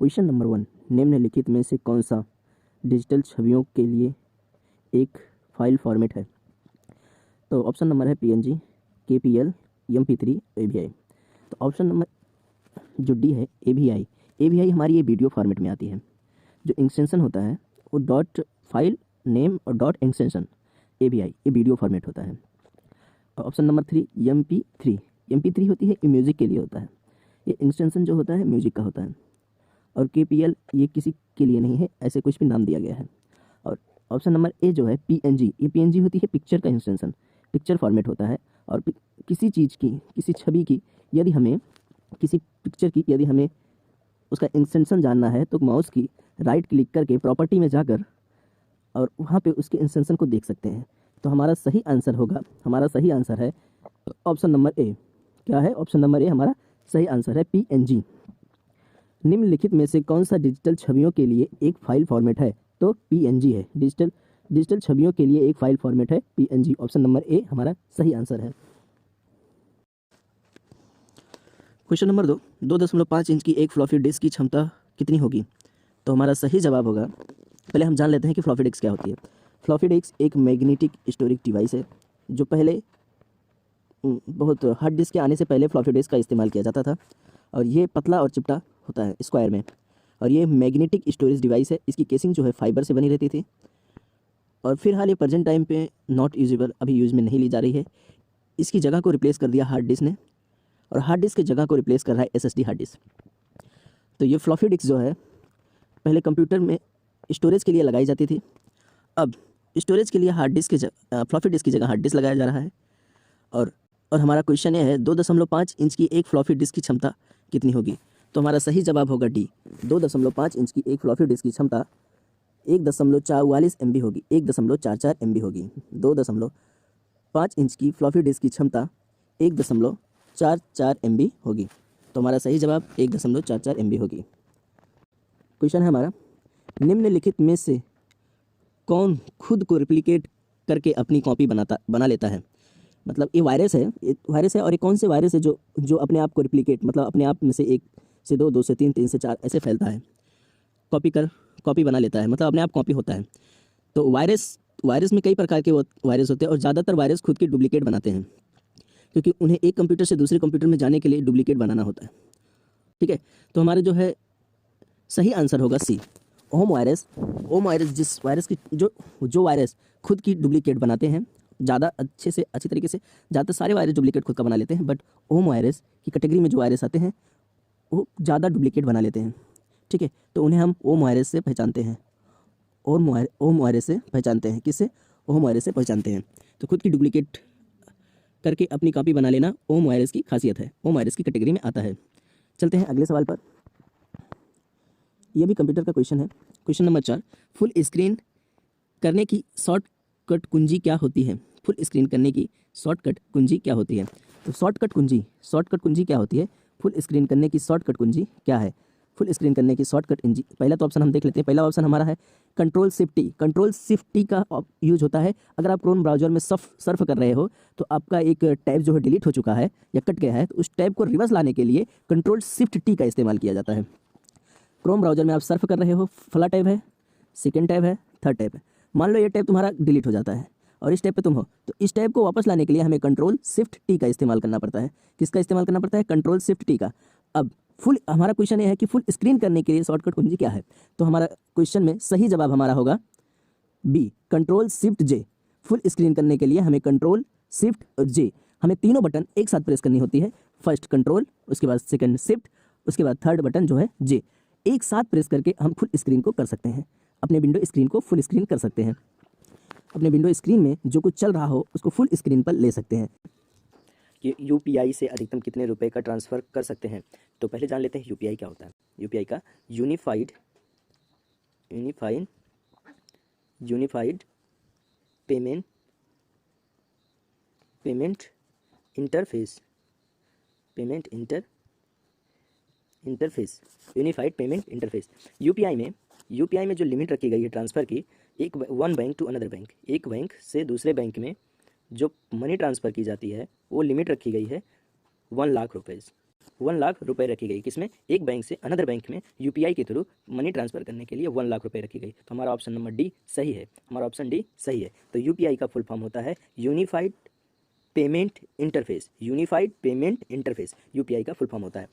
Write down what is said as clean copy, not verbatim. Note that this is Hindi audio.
क्वेश्चन नंबर 1, निम्नलिखित में से कौन सा डिजिटल छवियों के लिए एक फाइल फॉर्मेट है? तो ऑप्शन नंबर है पीएनजी, केपीएल, एमपी3, एवीआई। तो ऑप्शन नंबर जो डी है एवीआई। एवीआई हमारी ये वीडियो फॉर्मेट में आती है। जो एक्सटेंशन होता है वो डॉट फाइल नेम और डॉट एक्सटेंशन, एवीआई ये वीडियो फॉर्मेट होता है। और ऑप्शन नंबर 3 एमपी3। एमपी3 होती है ये म्यूज़िक के लिए होता है, ये एक्सटेंशन जो होता है म्यूज़िक का होता है। और केपीएल ये किसी के लिए नहीं है, ऐसे कुछ भी नाम दिया गया है। और ऑप्शन नंबर ए जो है पीएनजी, ये पीएनजी होती है पिक्चर का एक्सटेंशन, पिक्चर फॉर्मेट होता है। और किसी चीज़ की, किसी छवि की यदि हमें, किसी पिक्चर की यदि हमें उसका एक्सटेंशन जानना है तो माउस की राइट क्लिक करके प्रॉपर्टी में जाकर और वहाँ पे उसके एक्सटेंशन को देख सकते हैं। तो हमारा सही आंसर होगा, हमारा सही आंसर है ऑप्शन नंबर ए। क्या है? ऑप्शन नंबर ए हमारा सही आंसर है पीएनजी। निम्नलिखित में से कौन सा डिजिटल छवियों के लिए एक फाइल फॉर्मेट है? तो पीएनजी है। डिजिटल छवियों के लिए एक फाइल फॉर्मेट है पीएनजी। ऑप्शन नंबर ए हमारा सही आंसर है। क्वेश्चन नंबर 2, 2.5 इंच की एक फ्लॉपी डिस्क की क्षमता कितनी होगी? तो हमारा सही जवाब होगा, पहले हम जान लेते हैं कि फ्लॉपी डिस्क क्या होती है। फ्लॉपी डिस्क एक मैग्नेटिक स्टोरेज डिवाइस है जो पहले बहुत हार्ड डिस्क के आने से पहले फ्लॉपी डिस्क का इस्तेमाल किया जाता था। और ये पतला और चिपटा होता है स्क्वायर में, और ये मैग्नेटिक स्टोरेज डिवाइस है। इसकी केसिंग जो है फाइबर से बनी रहती थी। और फिलहाल ये प्रेजेंट टाइम पे नॉट यूजेबल, अभी यूज़ में नहीं ली जा रही है। इसकी जगह को रिप्लेस कर दिया हार्ड डिस्क ने, और हार्ड डिस्क की जगह को रिप्लेस कर रहा है एसएसडी हार्ड डिस्क। तो ये फ्लॉपी डिस्क जो है पहले कंप्यूटर में स्टोरेज के लिए लगाई जाती थी, अब स्टोरेज के लिए हार्ड डिस्क की फ्लॉपी डिस्क की जगह हार्ड डिस्क लगाया जा रहा है। और हमारा क्वेश्चन ये है 2.5 इंच की एक फ्लॉपी डिस्क की क्षमता कितनी होगी? तो हमारा सही जवाब होगा डी। 2.5 इंच की एक फ्लॉपी डिस्क की क्षमता 1.44 MB होगी, 1.44 MB होगी। 2.5 इंच की फ्लॉपी डिस्क की क्षमता 1.44 MB होगी। तो हमारा सही जवाब 1.44 MB होगी। क्वेश्चन है हमारा, निम्नलिखित में से कौन खुद को रिप्लिकेट करके अपनी कॉपी बना लेता है? मतलब ये वायरस है, और ये कौन से वायरस है जो अपने आप को रिप्लिकेट, मतलब अपने आप में से 1 से 2, 2 से 3, 3 से 4 ऐसे फैलता है, कॉपी बना लेता है, मतलब अपने आप कॉपी होता है। तो वायरस में कई प्रकार के वायरस होते हैं, और ज़्यादातर वायरस खुद की डुप्लीकेट बनाते हैं, क्योंकि उन्हें एक कंप्यूटर से दूसरे कंप्यूटर में जाने के लिए डुप्लीकेट बनाना होता है। ठीक है, तो हमारे जो है सही आंसर होगा सी, ओम वायरस। जिस वायरस की जो वायरस खुद की डुप्लीकेट बनाते हैं, ज़्यादा अच्छी तरीके से, ज़्यादातर सारे वायरस डुप्लीकेट खुद का बना लेते हैं, बट ओम वायरस की कैटेगरी में जो वायरस आते हैं वो ज़्यादा डुप्लीकेट बना लेते हैं। ठीक है, तो उन्हें हम ओम वायरस से पहचानते हैं, ओम वायरस से पहचानते हैं। किससे? ओम वायरस से पहचानते हैं। तो खुद की डुप्लीकेट करके अपनी कॉपी बना लेना ओम वायरस की खासियत है, ओम वायरस की कैटेगरी में आता है। चलते हैं अगले सवाल पर। यह भी कंप्यूटर का क्वेश्चन है। क्वेश्चन नंबर 4, फुल स्क्रीन करने की शॉर्टकट कुंजी क्या होती है? फुल स्क्रीन करने की शॉर्टकट कुंजी क्या होती है? तो शॉर्टकट कुंजी क्या होती है? फुल स्क्रीन करने की शॉर्टकट कुंजी क्या है? फुल स्क्रीन करने की शॉर्टकट कुंजी, पहला तो ऑप्शन हम देख लेते हैं। पहला ऑप्शन हमारा है control shift T. Control shift T का यूज होता है अगर आप क्रोम ब्राउजर में सर्फ कर रहे हो, तो आपका एक टैब जो है डिलीट हो चुका है या कट गया है, तो उस टैब को रिवर्स लाने के लिए कंट्रोल शिफ्ट टी का इस्तेमाल किया जाता है। क्रोम ब्राउजर में आप सर्फ कर रहे हो, फला टैब है, सेकेंड टैब है, थर्ड टैब है। मान लो ये टैब तुम्हारा डिलीट हो जाता है और इस टैब पे तुम हो, तो इस टैब को वापस लाने के लिए हमें कंट्रोल शिफ्ट टी का इस्तेमाल करना पड़ता है। किसका इस्तेमाल करना पड़ता है? कंट्रोल शिफ्ट टी का। अब हमारा क्वेश्चन ये है कि फुल स्क्रीन करने के लिए शॉर्टकट कुंजी क्या है? तो हमारा क्वेश्चन में सही जवाब हमारा होगा बी, कंट्रोल शिफ्ट जे। फुल स्क्रीन करने के लिए हमें कंट्रोल शिफ्ट और जे, हमें तीनों बटन एक साथ प्रेस करनी होती है। फर्स्ट कंट्रोल, उसके बाद सेकंड शिफ्ट, उसके बाद थर्ड बटन जो है जे। एक साथ प्रेस करके हम फुल स्क्रीन को कर सकते हैं, अपने विंडो स्क्रीन को फुल स्क्रीन कर सकते हैं। अपने विंडो स्क्रीन में जो कुछ चल रहा हो उसको फुल स्क्रीन पर ले सकते हैं। कि यूपीआई से अधिकतम कितने रुपए का ट्रांसफ़र कर सकते हैं? तो पहले जान लेते हैं यूपीआई क्या होता है। यूपीआई का unified payment interface, unified payment interface. UPI में जो लिमिट रखी गई है ट्रांसफ़र की, one bank to another bank, एक बैंक से दूसरे बैंक में जो मनी ट्रांसफ़र की जाती है वो लिमिट रखी गई है 1 लाख रुपये। 1 लाख रुपए रखी गई। किसमें? एक बैंक से अनदर बैंक में यूपीआई के थ्रू मनी ट्रांसफर करने के लिए 1 लाख रुपए रखी गई। तो हमारा ऑप्शन नंबर डी सही है। हमारा ऑप्शन डी सही है। तो यूपीआई का फुल फॉर्म होता है unified payment interface. Unified payment interface UPI का फुल फॉर्म होता है।